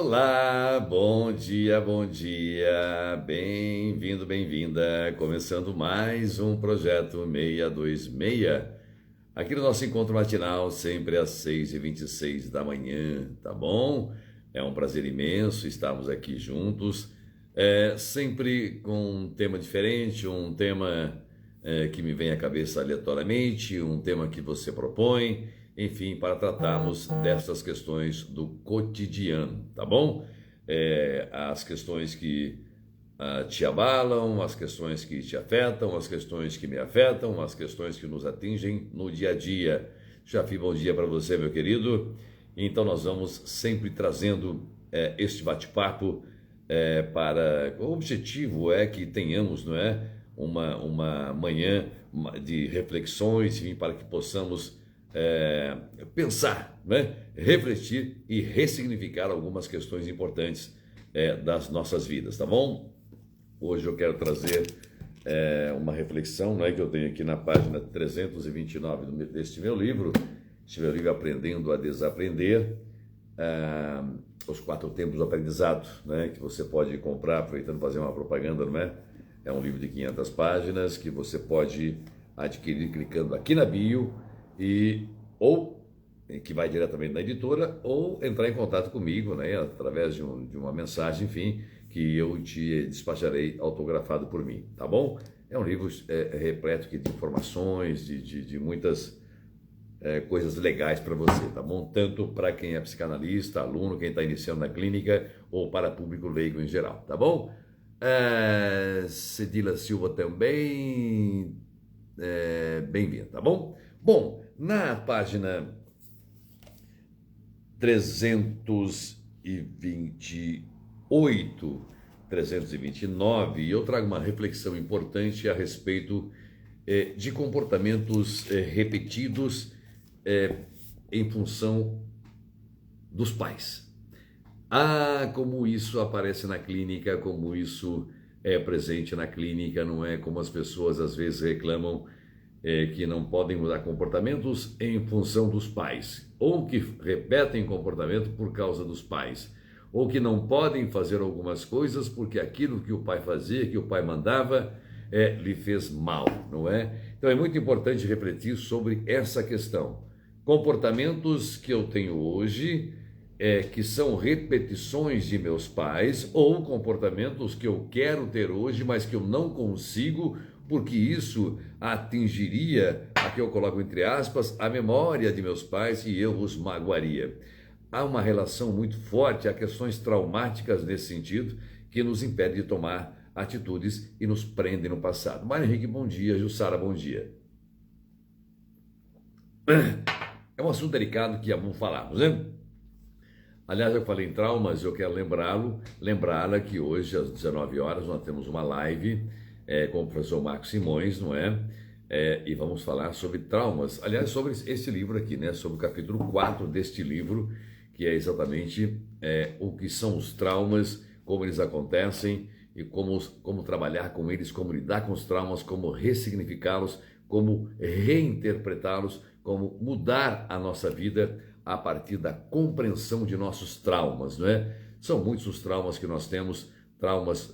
Olá, bom dia, bem-vindo, bem-vinda, começando mais um Projeto 626, aqui no nosso encontro matinal, sempre às 6h26 da manhã, tá bom? É um prazer imenso estarmos aqui juntos, sempre com um tema diferente, um tema que me vem à cabeça aleatoriamente, um tema que você propõe, enfim, para tratarmos dessas questões do cotidiano, tá bom? As questões que te abalam, as questões que te afetam, as questões que me afetam, as questões que nos atingem no dia a dia. Jafi, bom dia para você, meu querido. Então nós vamos sempre trazendo este bate-papo para... O objetivo é que tenhamos, não é, uma manhã de reflexões, enfim, para que possamos pensar, né? Refletir e ressignificar algumas questões importantes das nossas vidas, tá bom? Hoje eu quero trazer uma reflexão, né, que eu tenho aqui na página 329 deste meu livro, Aprendendo a Desaprender, os 4 tempos do aprendizado, né, que você pode comprar, aproveitando fazer uma propaganda, não é? É um livro de 500 páginas que você pode adquirir clicando aqui na bio, ou que vai diretamente na editora, ou entrar em contato comigo, né, através de uma mensagem, enfim, que eu te despacharei autografado por mim, tá bom? É um livro repleto de informações, de muitas coisas legais para você, tá bom? Tanto para quem é psicanalista, aluno, quem está iniciando na clínica, ou para público leigo em geral, tá bom? Cedila Silva também, bem-vinda, tá bom? Bom, na página 328, 329, eu trago uma reflexão importante a respeito de comportamentos repetidos em função dos pais. Como isso aparece na clínica, como isso é presente na clínica, não é? Como as pessoas às vezes reclamam que não podem mudar comportamentos em função dos pais, ou que repetem comportamento por causa dos pais, ou que não podem fazer algumas coisas porque aquilo que o pai fazia, que o pai mandava, lhe fez mal, não é? Então é muito importante refletir sobre essa questão. Comportamentos que eu tenho hoje, que são repetições de meus pais, ou comportamentos que eu quero ter hoje, mas que eu não consigo, porque isso atingiria, aqui eu coloco entre aspas, a memória de meus pais e eu os magoaria. Há uma relação muito forte, há questões traumáticas nesse sentido, que nos impedem de tomar atitudes e nos prendem no passado. Mário Henrique, bom dia. Jussara, bom dia. É um assunto delicado que é bom falarmos, né? Aliás, eu falei em traumas, eu quero lembrá-la que hoje às 19 horas nós temos uma live com o professor Marcos Simões, não é? E vamos falar sobre traumas, aliás, sobre esse livro aqui, né? Sobre o capítulo 4 deste livro, que é exatamente o que são os traumas, como eles acontecem e como trabalhar com eles, como lidar com os traumas, como ressignificá-los, como reinterpretá-los, como mudar a nossa vida a partir da compreensão de nossos traumas, não é? São muitos os traumas que nós temos, traumas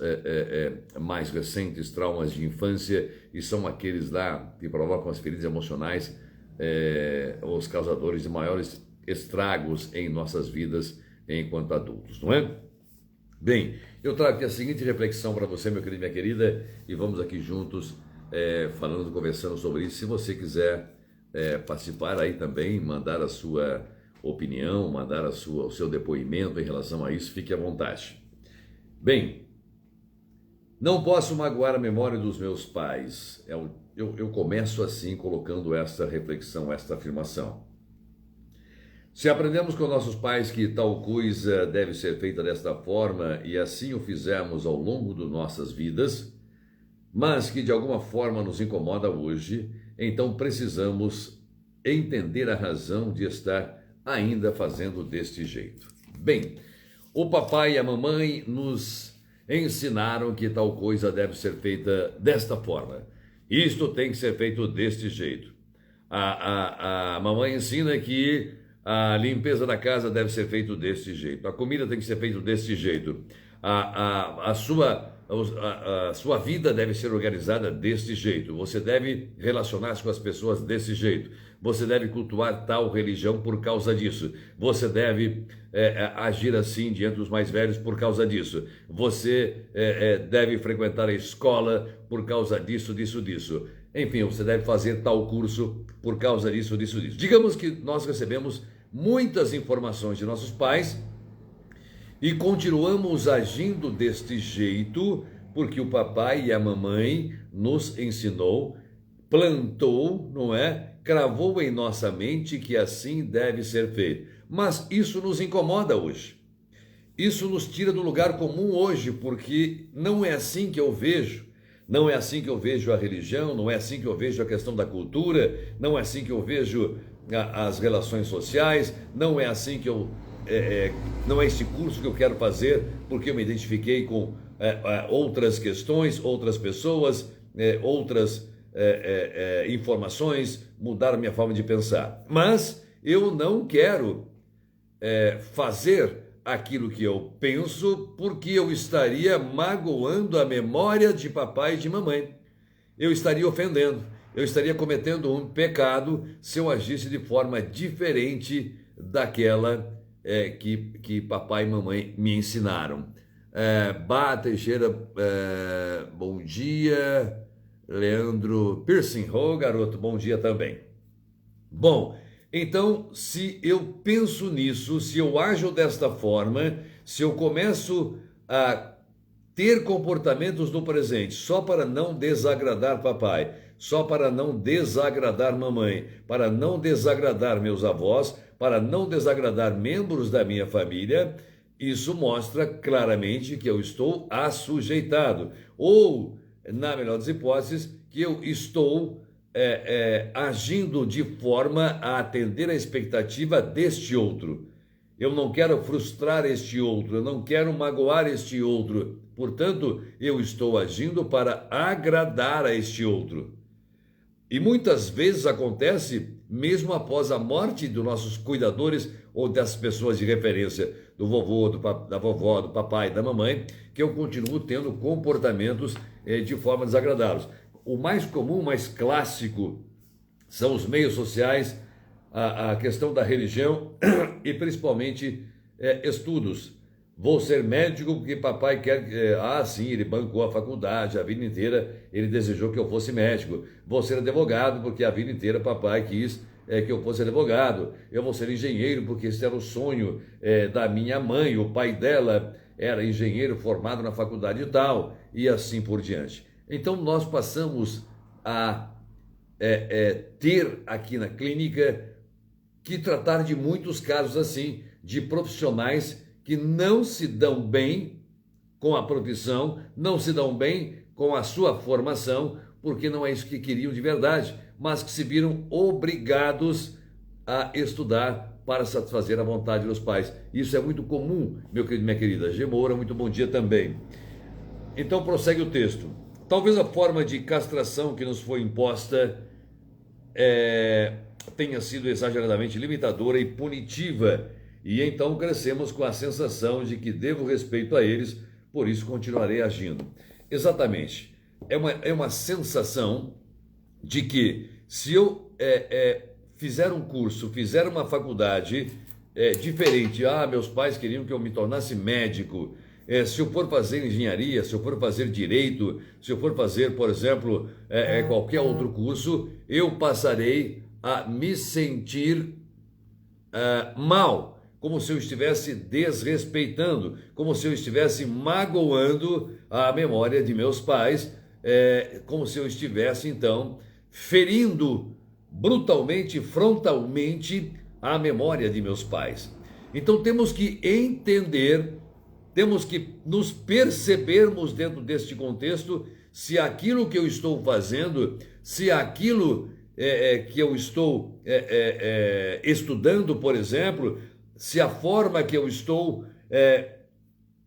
mais recentes, traumas de infância, e são aqueles lá que provocam as feridas emocionais, os causadores de maiores estragos em nossas vidas enquanto adultos, não é? Bem, eu trago aqui a seguinte reflexão para você, meu querido e minha querida, e vamos aqui juntos falando, conversando sobre isso. Se você quiser participar aí também, mandar a sua opinião, mandar o seu depoimento em relação a isso, fique à vontade. Bem, não posso magoar a memória dos meus pais. Eu começo assim, colocando esta reflexão, esta afirmação. Se aprendemos com nossos pais que tal coisa deve ser feita desta forma e assim o fizermos ao longo de nossas vidas, mas que de alguma forma nos incomoda hoje, então precisamos entender a razão de estar ainda fazendo deste jeito. Bem, o papai e a mamãe nos ensinaram que tal coisa deve ser feita desta forma. Isto tem que ser feito deste jeito. A mamãe ensina que a limpeza da casa deve ser feita desse jeito, a comida tem que ser feita desse jeito, a sua vida deve ser organizada desse jeito, você deve relacionar-se com as pessoas desse jeito, você deve cultuar tal religião por causa disso, você deve agir assim diante dos mais velhos por causa disso, você deve frequentar a escola por causa disso, disso. Enfim, você deve fazer tal curso por causa disso. Digamos que nós recebemos muitas informações de nossos pais e continuamos agindo deste jeito porque o papai e a mamãe nos ensinou, plantou, não é? Cravou em nossa mente que assim deve ser feito. Mas isso nos incomoda hoje. Isso nos tira do lugar comum hoje, porque não é assim que eu vejo. Não é assim que eu vejo a religião, não é assim que eu vejo a questão da cultura, não é assim que eu vejo as relações sociais, não é assim que não é esse curso que eu quero fazer, porque eu me identifiquei com outras questões, outras pessoas, outras informações, mudar a minha forma de pensar. Mas eu não quero fazer aquilo que eu penso, porque eu estaria magoando a memória de papai e de mamãe. Eu estaria ofendendo, eu estaria cometendo um pecado se eu agisse de forma diferente daquela que papai e mamãe me ensinaram. Teixeira, bom dia. Leandro Piercing, garoto, bom dia também. Bom, então, se eu penso nisso, se eu ajo desta forma, se eu começo a ter comportamentos no presente só para não desagradar papai, só para não desagradar mamãe, para não desagradar meus avós, para não desagradar membros da minha família, isso mostra claramente que eu estou assujeitado, ou, na melhor das hipóteses, que eu estou agindo de forma a atender a expectativa deste outro. Eu não quero frustrar este outro, eu não quero magoar este outro. Portanto, eu estou agindo para agradar a este outro. E muitas vezes acontece mesmo após a morte dos nossos cuidadores ou das pessoas de referência, do vovô, da vovó, do papai, da mamãe, que eu continuo tendo comportamentos de forma desagradáveis. O mais comum, mais clássico, são os meios sociais, a questão da religião e principalmente estudos. Vou ser médico porque papai quer... sim, ele bancou a faculdade, a vida inteira ele desejou que eu fosse médico. Vou ser advogado porque a vida inteira papai quis que eu fosse advogado. Eu vou ser engenheiro porque esse era o sonho da minha mãe, o pai dela era engenheiro formado na faculdade e tal, e assim por diante. Então nós passamos a ter aqui na clínica que tratar de muitos casos assim, de profissionais que não se dão bem com a profissão, não se dão bem com a sua formação, porque não é isso que queriam de verdade, mas que se viram obrigados a estudar para satisfazer a vontade dos pais. Isso é muito comum, meu querido, minha querida. G. Moura, muito bom dia também. Então prossegue o texto. Talvez a forma de castração que nos foi imposta tenha sido exageradamente limitadora e punitiva, e então crescemos com a sensação de que devo respeito a eles, por isso continuarei agindo. Exatamente. É uma sensação de que se eu fizer um curso, fizer uma faculdade diferente, meus pais queriam que eu me tornasse médico, se eu for fazer engenharia, se eu for fazer direito, se eu for fazer, por exemplo, qualquer outro curso, eu passarei a me sentir mal, como se eu estivesse desrespeitando, como se eu estivesse magoando a memória de meus pais, como se eu estivesse, então, ferindo brutalmente, frontalmente a memória de meus pais. Então temos que entender, temos que nos percebermos dentro deste contexto, se aquilo que eu estou fazendo, se aquilo que eu estou estudando, por exemplo, se a forma que eu estou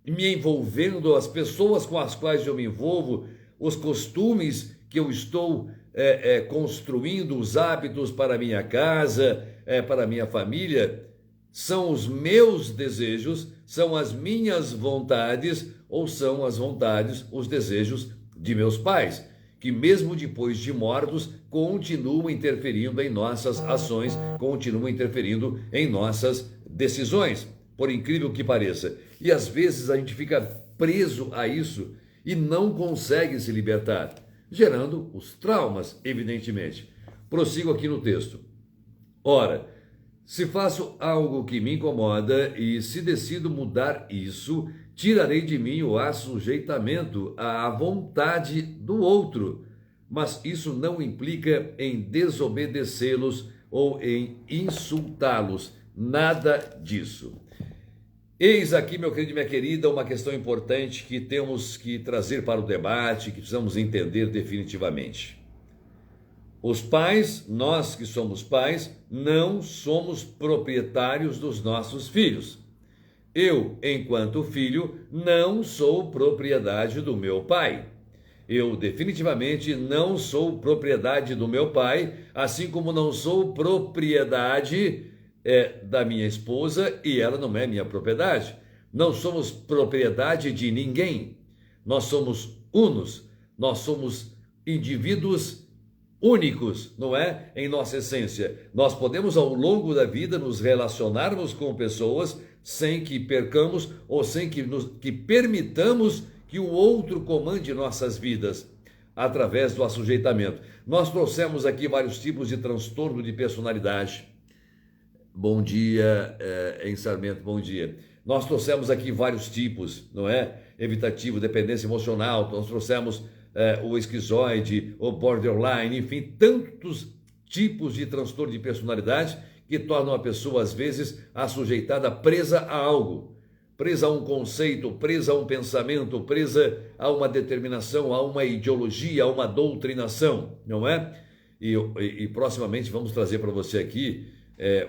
me envolvendo, as pessoas com as quais eu me envolvo, os costumes que eu estou construindo, os hábitos para a minha casa, para a minha família são os meus desejos, são as minhas vontades ou são as vontades, os desejos de meus pais, que mesmo depois de mortos continuam interferindo em nossas ações, continuam interferindo em nossas decisões, por incrível que pareça. E às vezes a gente fica preso a isso e não consegue se libertar, gerando os traumas, evidentemente. Prossigo aqui no texto. Ora, se faço algo que me incomoda e se decido mudar isso, tirarei de mim o assujeitamento à vontade do outro. Mas isso não implica em desobedecê-los ou em insultá-los. Nada disso. Eis aqui, meu querido e minha querida, uma questão importante que temos que trazer para o debate, que precisamos entender definitivamente. Os pais, nós que somos pais, não somos proprietários dos nossos filhos. Eu, enquanto filho, não sou propriedade do meu pai. Eu definitivamente não sou propriedade do meu pai, assim como não sou propriedade da minha esposa e ela não é minha propriedade. Não somos propriedade de ninguém. Nós somos unos, nós somos indivíduos únicos, não é? Em nossa essência. Nós podemos ao longo da vida nos relacionarmos com pessoas sem que percamos ou sem que permitamos que o outro comande nossas vidas através do assujeitamento. Nós trouxemos aqui vários tipos de transtorno de personalidade. Bom dia, em Sarmento, bom dia. Nós trouxemos aqui vários tipos, não é? Evitativo, dependência emocional, nós trouxemos o esquizoide, o borderline, enfim, tantos tipos de transtorno de personalidade que tornam a pessoa, às vezes, assujeitada, presa a algo, presa a um conceito, presa a um pensamento, presa a uma determinação, a uma ideologia, a uma doutrinação, não é? E proximamente vamos trazer para você aqui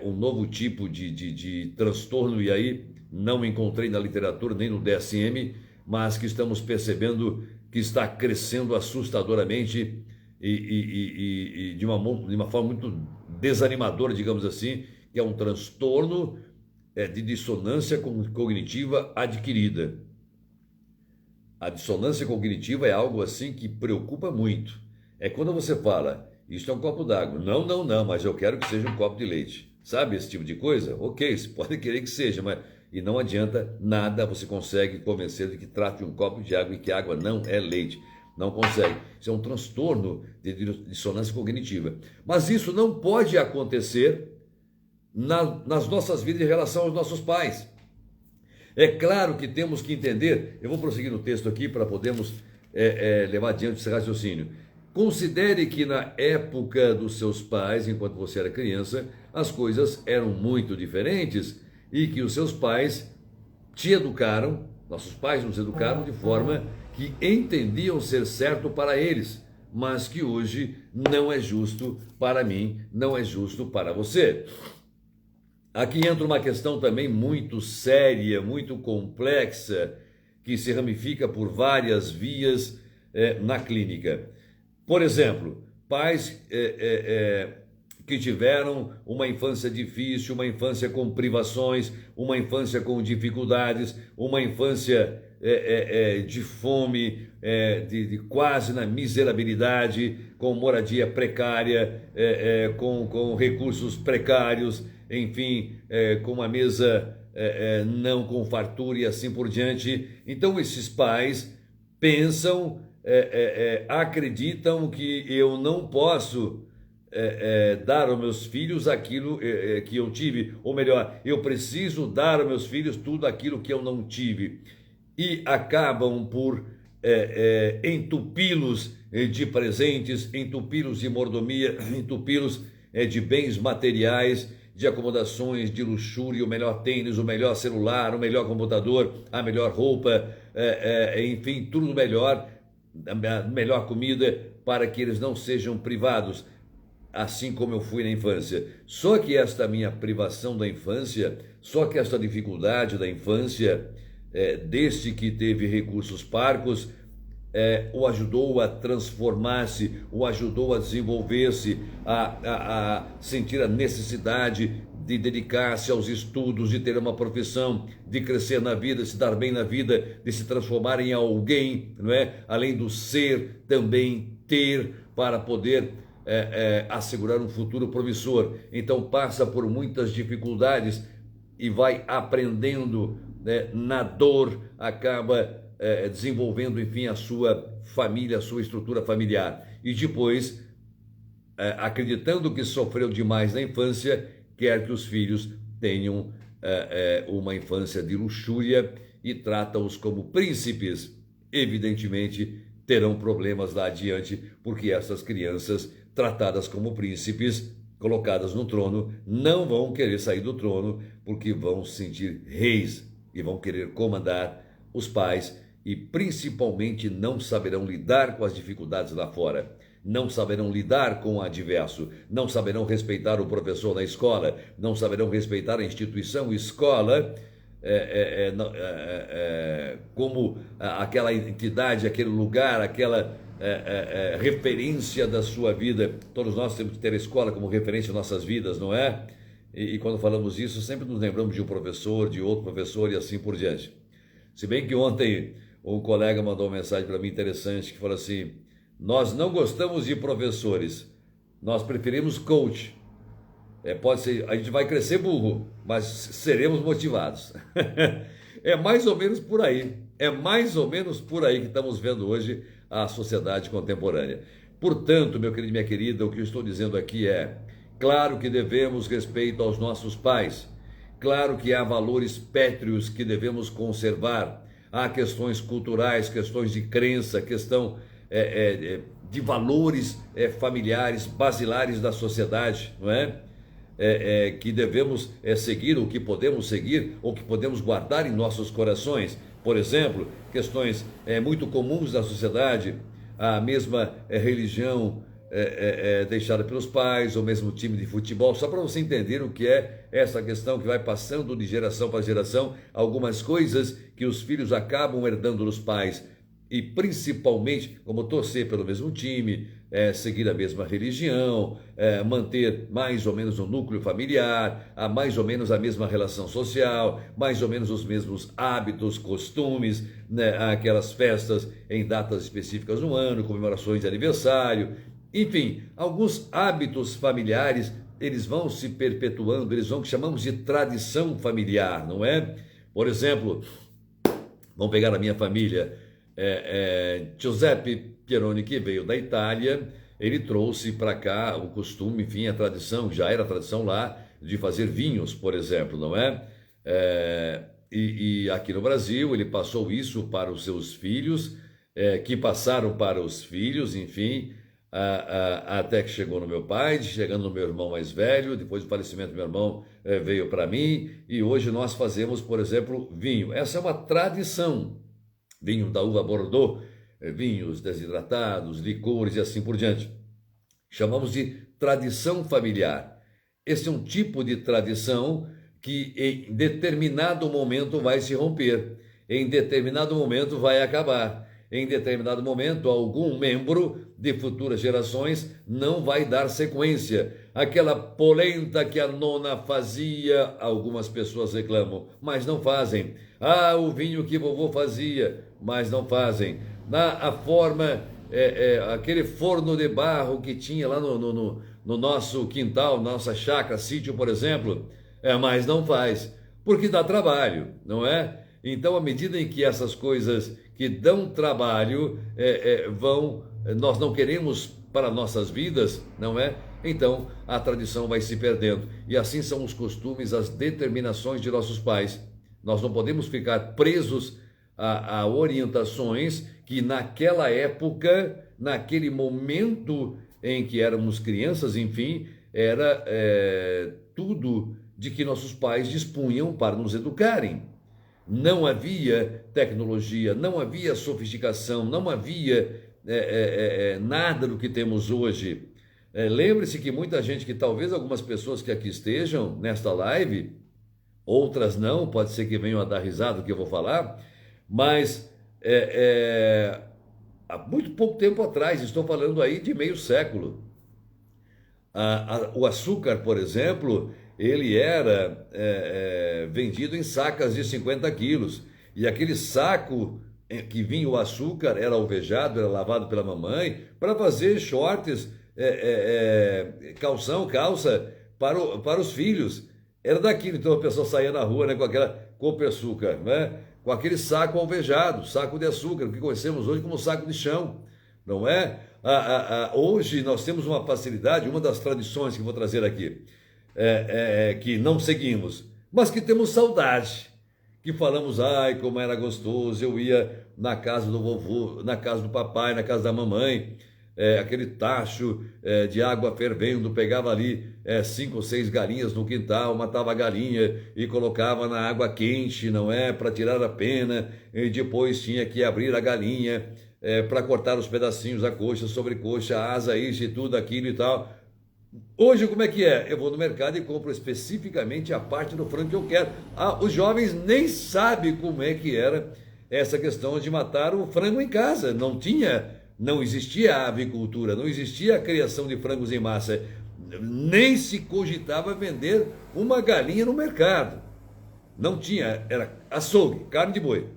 um novo tipo de transtorno, e aí não encontrei na literatura nem no DSM, mas que estamos percebendo que está crescendo assustadoramente e de uma forma muito desanimadora, digamos assim, que é um transtorno de dissonância cognitiva adquirida. A dissonância cognitiva é algo assim que preocupa muito. É quando você fala, isto é um copo d'água. Não, mas eu quero que seja um copo de leite. Sabe esse tipo de coisa? Ok, você pode querer que seja, mas... E não adianta nada, você consegue convencer de que trate de um copo de água e que água não é leite. Não consegue. Isso é um transtorno de dissonância cognitiva. Mas isso não pode acontecer nas nossas vidas em relação aos nossos pais. É claro que temos que entender, eu vou prosseguir no texto aqui para podermos levar adiante esse raciocínio. Considere que na época dos seus pais, enquanto você era criança, as coisas eram muito diferentes e que os seus pais te educaram, nossos pais nos educaram de forma que entendiam ser certo para eles, mas que hoje não é justo para mim, não é justo para você. Aqui entra uma questão também muito séria, muito complexa, que se ramifica por várias vias na clínica. Por exemplo, pais que tiveram uma infância difícil, uma infância com privações, uma infância com dificuldades, uma infância de fome, de quase na miserabilidade, com moradia precária, com recursos precários, enfim, com uma mesa não com fartura e assim por diante. Então esses pais pensam, acreditam que eu não posso dar aos meus filhos aquilo que eu tive, ou melhor, eu preciso dar aos meus filhos tudo aquilo que eu não tive, e acabam por entupi-los de presentes, entupi-los de mordomia, entupi-los de bens materiais, de acomodações, de luxúria, o melhor tênis, o melhor celular, o melhor computador, a melhor roupa, enfim, tudo melhor, a melhor comida, para que eles não sejam privados, assim como eu fui na infância. Só que esta minha privação da infância, só que esta dificuldade da infância, desde que teve recursos parcos, o ajudou a transformar-se, o ajudou a desenvolver-se, a sentir a necessidade de dedicar-se aos estudos, de ter uma profissão, de crescer na vida, de se dar bem na vida, de se transformar em alguém, não é? Além do ser, também ter, para poder assegurar um futuro promissor. Então passa por muitas dificuldades e vai aprendendo, né, na dor, acaba desenvolvendo, enfim, a sua família, a sua estrutura familiar. E depois, acreditando que sofreu demais na infância, quer que os filhos tenham uma infância de luxúria e trata-os como príncipes. Evidentemente, terão problemas lá adiante, porque essas crianças, tratadas como príncipes, colocadas no trono, não vão querer sair do trono, porque vão se sentir reis e vão querer comandar os pais, e principalmente não saberão lidar com as dificuldades lá fora, não saberão lidar com o adverso, não saberão respeitar o professor na escola, não saberão respeitar a instituição escola como aquela entidade, aquele lugar, aquela referência da sua vida. Todos nós temos que ter a escola como referência em nossas vidas, não é? E quando falamos isso, sempre nos lembramos de um professor, de outro professor e assim por diante. Se bem que ontem um colega mandou uma mensagem para mim interessante, que falou assim: nós não gostamos de professores, nós preferimos coach. Pode ser, a gente vai crescer burro, mas seremos motivados. É mais ou menos por aí. É mais ou menos por aí que estamos vendo hoje a sociedade contemporânea. Portanto, meu querido e minha querida, o que eu estou dizendo aqui é: claro que devemos respeito aos nossos pais. Claro que há valores pétreos que devemos conservar. Há questões culturais, questões de crença, questão de valores familiares, basilares da sociedade, não é? Que devemos seguir, ou que podemos seguir, ou que podemos guardar em nossos corações. Por exemplo, questões muito comuns da sociedade, a mesma religião deixada pelos pais, ou mesmo time de futebol, só para você entender o que é essa questão que vai passando de geração para geração, algumas coisas que os filhos acabam herdando dos pais, e principalmente como torcer pelo mesmo time, seguir a mesma religião, manter mais ou menos um núcleo familiar, mais ou menos a mesma relação social, mais ou menos os mesmos hábitos, costumes, né, aquelas festas em datas específicas no ano, comemorações de aniversário, enfim, alguns hábitos familiares, eles vão se perpetuando, eles vão, que chamamos de tradição familiar, não é? Por exemplo, vamos pegar a minha família, Giuseppe Pieroni, que veio da Itália, ele trouxe para cá o costume, enfim, a tradição, já era a tradição lá, de fazer vinhos, por exemplo, não é? E aqui no Brasil ele passou isso para os seus filhos, que passaram para os filhos, enfim, até que chegou no meu pai, chegando no meu irmão mais velho, depois do falecimento do meu irmão veio para mim, e hoje nós fazemos, por exemplo, vinho. Essa é uma tradição, vinho da uva Bordeaux, vinhos desidratados, licores e assim por diante. Chamamos de tradição familiar. Esse é um tipo de tradição que em determinado momento vai se romper, em determinado momento vai acabar. Em determinado momento, algum membro de futuras gerações não vai dar sequência. Aquela polenta que a nona fazia, algumas pessoas reclamam, mas não fazem. O vinho que vovô fazia, mas não fazem. A forma, aquele forno de barro que tinha lá no nosso quintal, nossa chácara, sítio, por exemplo, mas não faz, porque dá trabalho, não é? Então, à medida em que essas coisas que dão trabalho nós não queremos para nossas vidas, não é? Então, a tradição vai se perdendo. E assim são os costumes, as determinações de nossos pais. Nós não podemos ficar presos a orientações que naquela época, naquele momento em que éramos crianças, enfim, era tudo de que nossos pais dispunham para nos educarem. Não havia tecnologia, não havia sofisticação, não havia nada do que temos hoje. Lembre-se que muita gente, que talvez algumas pessoas que aqui estejam nesta live, outras não, pode ser que venham a dar risada do que eu vou falar, mas há muito pouco tempo atrás, estou falando aí de meio século. O açúcar, por exemplo, ele era vendido em sacas de 50 quilos. E aquele saco que vinha o açúcar era alvejado, era lavado pela mamãe para fazer shorts, calça para os filhos. Era daquilo, então a pessoa saía na rua, né, com aquela compra açúcar, né, com aquele saco alvejado, saco de açúcar, que conhecemos hoje como saco de chão, não é? Hoje nós temos uma facilidade, uma das tradições que vou trazer aqui, que não seguimos, mas que temos saudade, que falamos, ai, como era gostoso, eu ia na casa do vovô, na casa do papai, na casa da mamãe, aquele tacho de água fervendo, pegava ali 5 ou 6 galinhas no quintal, matava a galinha e colocava na água quente, não é? Para tirar a pena, e depois tinha que abrir a galinha para cortar os pedacinhos, a coxa, sobrecoxa, a asa, isso e tudo aquilo e tal. Hoje como é que é? Eu vou no mercado e compro especificamente a parte do frango que eu quero. Os jovens nem sabem como é que era essa questão de matar o frango em casa. Não existia a avicultura, não existia a criação de frangos em massa, nem se cogitava vender uma galinha no mercado. Não tinha, era açougue, carne de boi,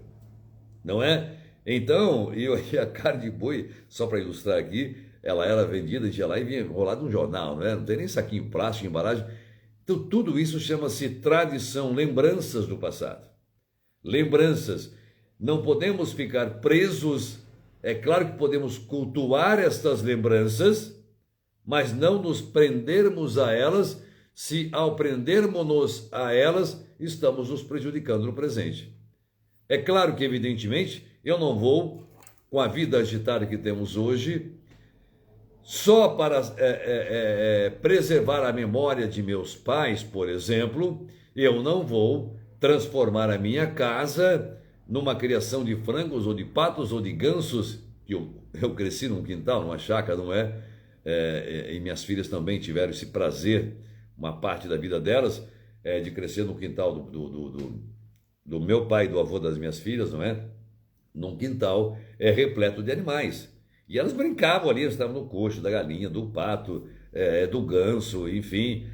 não é? Então, e a carne de boi, só para ilustrar aqui, ela era vendida de lá e vinha enrolada num jornal, não é? Não tem nem saquinho plástico, embalagem. Então, tudo isso chama-se tradição, lembranças do passado. Lembranças. Não podemos ficar presos. É claro que podemos cultuar estas lembranças, mas não nos prendermos a elas, se ao prendermos-nos a elas, estamos nos prejudicando no presente. É claro que, evidentemente, eu não vou, com a vida agitada que temos hoje, só para preservar a memória de meus pais, por exemplo, eu não vou transformar a minha casa numa criação de frangos ou de patos ou de gansos, que eu cresci num quintal, numa chácara, não é? E minhas filhas também tiveram esse prazer, uma parte da vida delas, de crescer no quintal do meu pai e do avô das minhas filhas, não é? Num quintal repleto de animais. E elas brincavam ali, elas estavam no coxo da galinha, do pato, do ganso, enfim,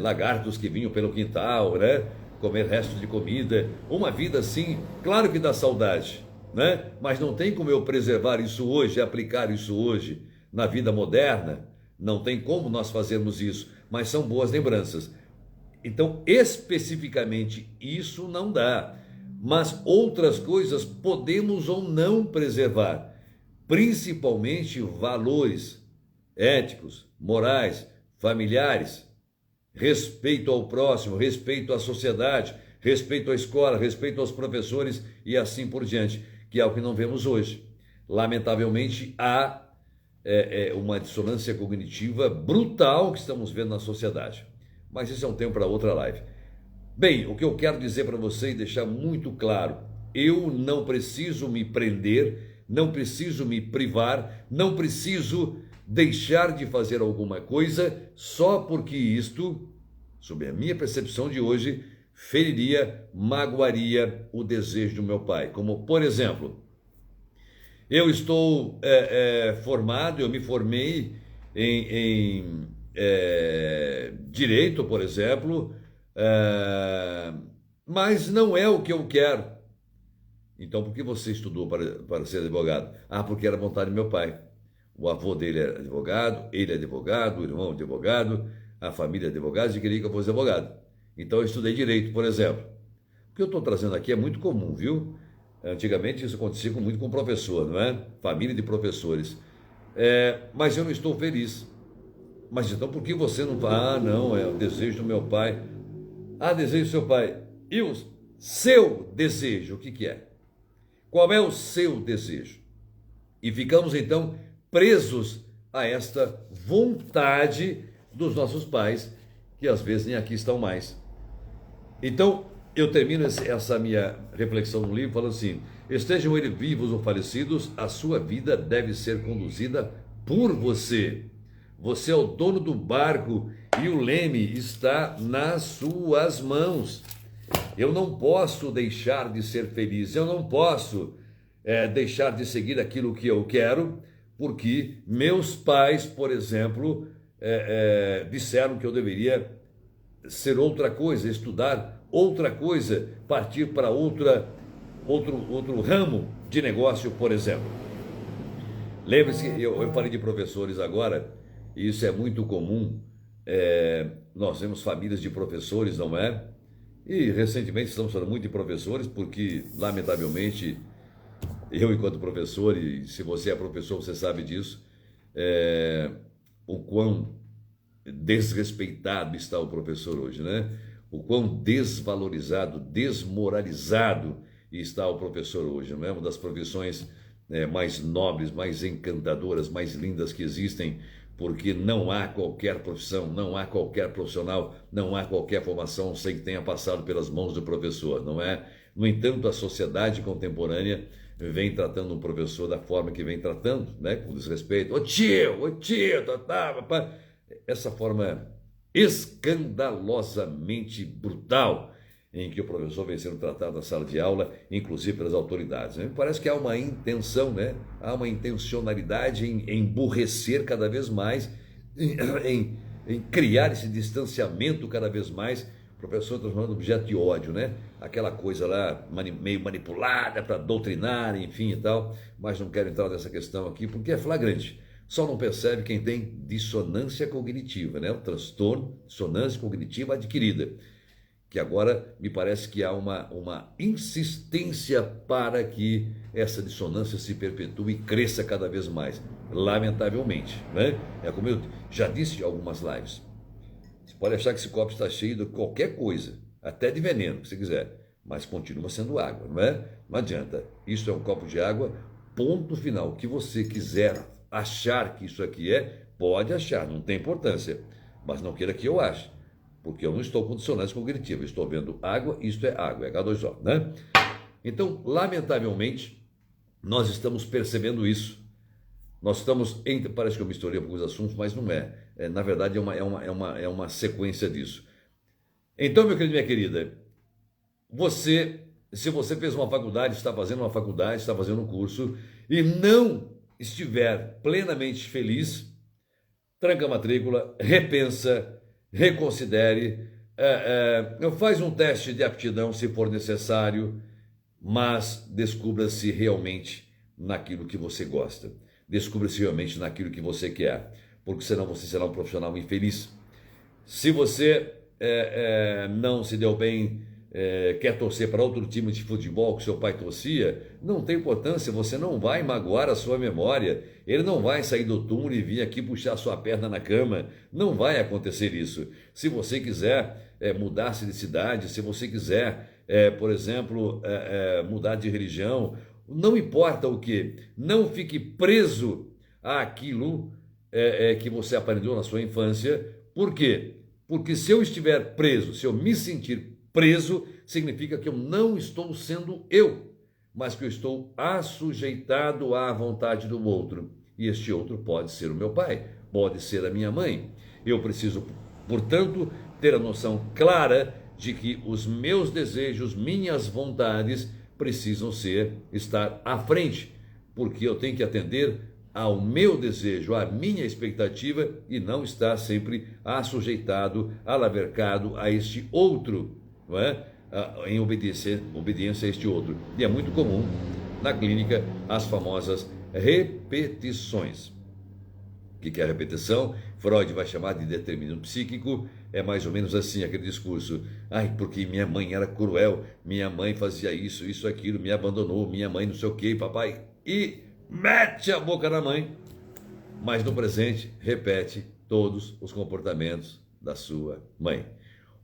lagartos que vinham pelo quintal, né? Comer restos de comida, uma vida assim, claro que dá saudade, né? Mas não tem como eu preservar isso hoje, aplicar isso hoje na vida moderna, não tem como nós fazermos isso, mas são boas lembranças. Então, especificamente, isso não dá, mas outras coisas podemos ou não preservar, principalmente valores éticos, morais, familiares, respeito ao próximo, respeito à sociedade, respeito à escola, respeito aos professores e assim por diante, que é o que não vemos hoje. Lamentavelmente, há uma dissonância cognitiva brutal que estamos vendo na sociedade. Mas isso é um tema para outra live. Bem, o que eu quero dizer para você e deixar muito claro, eu não preciso me prender, não preciso me privar, não preciso deixar de fazer alguma coisa só porque isto, sob a minha percepção de hoje, feriria, magoaria o desejo do meu pai. Como, por exemplo, eu estou formado, eu me formei em direito, por exemplo, mas não é o que eu quero. Então, por que você estudou para ser advogado? Porque era vontade do meu pai. O avô dele era advogado, ele é advogado, o irmão é advogado, a família é advogada e queria que eu fosse advogado. Então, eu estudei direito, por exemplo. O que eu estou trazendo aqui é muito comum, viu? Antigamente isso acontecia muito com professor, não é? Família de professores. Mas eu não estou feliz. Mas então por que você não fala? Não, é o desejo do meu pai. Desejo do seu pai. E o seu desejo, o que é? Qual é o seu desejo? E ficamos então presos a esta vontade dos nossos pais, que às vezes nem aqui estão mais. Então, eu termino essa minha reflexão no livro falando assim: estejam eles vivos ou falecidos, a sua vida deve ser conduzida por você. Você é o dono do barco e o leme está nas suas mãos. Eu não posso deixar de ser feliz, eu não posso deixar de seguir aquilo que eu quero, porque meus pais, por exemplo, disseram que eu deveria ser outra coisa, estudar outra coisa, partir para outro ramo de negócio, por exemplo. Lembre-se, eu falei de professores agora, e isso é muito comum. Nós temos famílias de professores, não é? E recentemente estamos falando muito de professores, porque, lamentavelmente, eu, enquanto professor, e se você é professor, você sabe disso, o quão desrespeitado está o professor hoje, né? O quão desvalorizado, desmoralizado está o professor hoje, não é? Uma das profissões mais nobres, mais encantadoras, mais lindas que existem, porque não há qualquer profissão, não há qualquer profissional, não há qualquer formação sem que tenha passado pelas mãos do professor, não é? No entanto, a sociedade contemporânea vem tratando o professor da forma que vem tratando, né? Com desrespeito. Ô tio, papai. Essa forma escandalosamente brutal em que o professor vem sendo tratado na sala de aula, inclusive pelas autoridades. Me parece que há uma intenção, né? Há uma intencionalidade em emburrecer cada vez mais, em criar esse distanciamento cada vez mais. O professor transformando objeto de ódio, né? Aquela coisa lá meio manipulada para doutrinar, enfim e tal. Mas não quero entrar nessa questão aqui porque é flagrante. Só não percebe quem tem dissonância cognitiva, né? O transtorno, dissonância cognitiva adquirida. Que agora me parece que há uma insistência para que essa dissonância se perpetue e cresça cada vez mais, lamentavelmente, né? É como eu já disse em algumas lives, você pode achar que esse copo está cheio de qualquer coisa, até de veneno, se quiser, mas continua sendo água, não é? Não adianta, isso é um copo de água, ponto final. O que você quiser achar que isso aqui pode achar, não tem importância, mas não queira que eu ache. Porque eu não estou com dissonância cognitiva, eu estou vendo água, isto é água, é H2O, né? Então, lamentavelmente, nós estamos percebendo isso. Nós estamos, parece que eu misturei alguns assuntos, mas não é. Na verdade, é uma sequência disso. Então, meu querido, minha querida, se você fez uma faculdade, está fazendo uma faculdade, está fazendo um curso, e não estiver plenamente feliz, tranca a matrícula, repensa, reconsidere, faz um teste de aptidão se for necessário, mas descubra-se realmente naquilo que você gosta, descubra-se realmente naquilo que você quer, porque senão você será um profissional infeliz. Se você não se deu bem, quer torcer para outro time de futebol que seu pai torcia, não tem importância, você não vai magoar a sua memória, ele não vai sair do túmulo e vir aqui puxar sua perna na cama, não vai acontecer isso. Se você quiser mudar-se de cidade, se você quiser, por exemplo, mudar de religião, não importa o que, não fique preso àquilo que você aprendeu na sua infância. Por quê? Porque se eu estiver preso, se eu me sentir preso, significa que eu não estou sendo eu, mas que eu estou assujeitado à vontade do outro. E este outro pode ser o meu pai, pode ser a minha mãe. Eu preciso, portanto, ter a noção clara de que os meus desejos, minhas vontades precisam estar à frente, porque eu tenho que atender ao meu desejo, à minha expectativa e não estar sempre assujeitado, alavercado a este outro, não é? Em obediência a este outro. E é muito comum na clínica as famosas repetições. O que é a repetição? Freud vai chamar de determinismo psíquico. É mais ou menos assim aquele discurso. Ai, porque minha mãe era cruel, minha mãe fazia isso, aquilo, me abandonou, minha mãe não sei o que, papai. E mete a boca na mãe, mas no presente repete todos os comportamentos da sua mãe.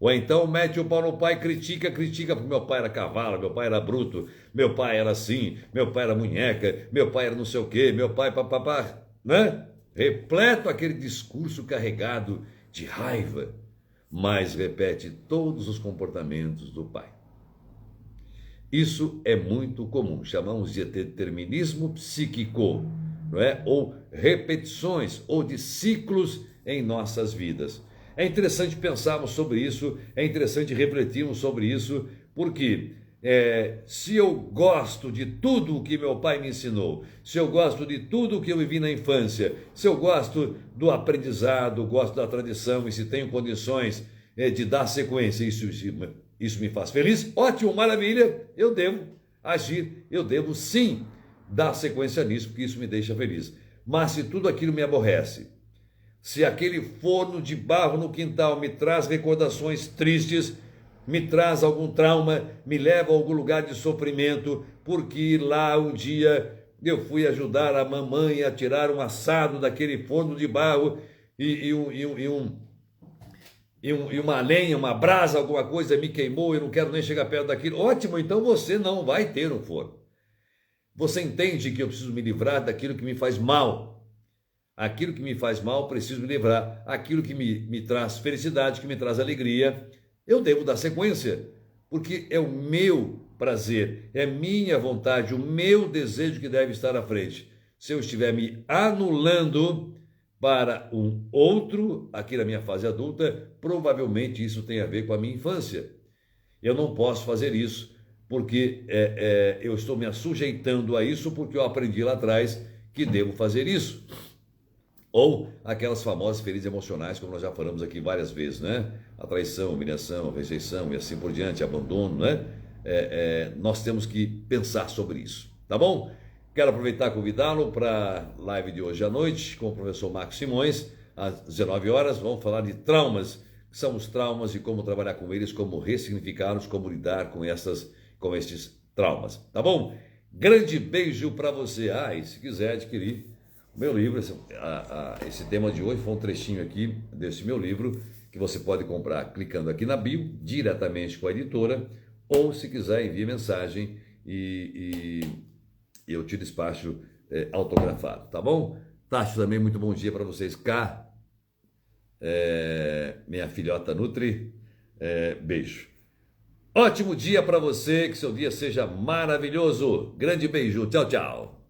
Ou então mete o pau no pai, critica, porque meu pai era cavalo, meu pai era bruto, meu pai era assim, meu pai era munheca, meu pai era não sei o quê, meu pai papapá, né? Repleto aquele discurso carregado de raiva, mas repete todos os comportamentos do pai. Isso é muito comum, chamamos de determinismo psíquico, não é? Ou repetições, ou de ciclos em nossas vidas. É interessante pensarmos sobre isso, é interessante refletirmos sobre isso, porque Se eu gosto de tudo o que meu pai me ensinou, se eu gosto de tudo o que eu vivi na infância, se eu gosto do aprendizado, gosto da tradição e se tenho condições de dar sequência, isso me faz feliz, ótimo, maravilha, eu devo agir, eu devo sim dar sequência nisso, porque isso me deixa feliz. Mas se tudo aquilo me aborrece, se aquele forno de barro no quintal me traz recordações tristes, me traz algum trauma, me leva a algum lugar de sofrimento, porque lá um dia eu fui ajudar a mamãe a tirar um assado daquele forno de barro e uma lenha, uma brasa, alguma coisa me queimou, eu não quero nem chegar perto daquilo. Ótimo, então você não vai ter um forno. Você entende que eu preciso me livrar daquilo que me faz mal. Aquilo que me faz mal, preciso me livrar. Aquilo que me traz felicidade, que me traz alegria, eu devo dar sequência, porque é o meu prazer, é minha vontade, o meu desejo que deve estar à frente. Se eu estiver me anulando para um outro, aqui na minha fase adulta, provavelmente isso tem a ver com a minha infância. Eu não posso fazer isso, porque eu estou me assujeitando a isso, porque eu aprendi lá atrás que devo fazer isso. Ou aquelas famosas feridas emocionais, como nós já falamos aqui várias vezes, né? A traição, a humilhação, a rejeição e assim por diante, abandono, né? Nós temos que pensar sobre isso, tá bom? Quero aproveitar e convidá-lo para a live de hoje à noite com o professor Marcos Simões, às 19 horas. Vamos falar de traumas, que são os traumas e como trabalhar com eles, como ressignificá-los, como lidar com estes traumas, tá bom? Grande beijo para você. E se quiser adquirir meu livro, esse tema de hoje foi um trechinho aqui desse meu livro, que você pode comprar clicando aqui na bio, diretamente com a editora, ou se quiser envie mensagem e eu te despacho autografado, tá bom? Tacho, também muito bom dia para vocês cá, minha filhota Nutri, beijo. Ótimo dia para você, que seu dia seja maravilhoso, grande beijo, tchau, tchau.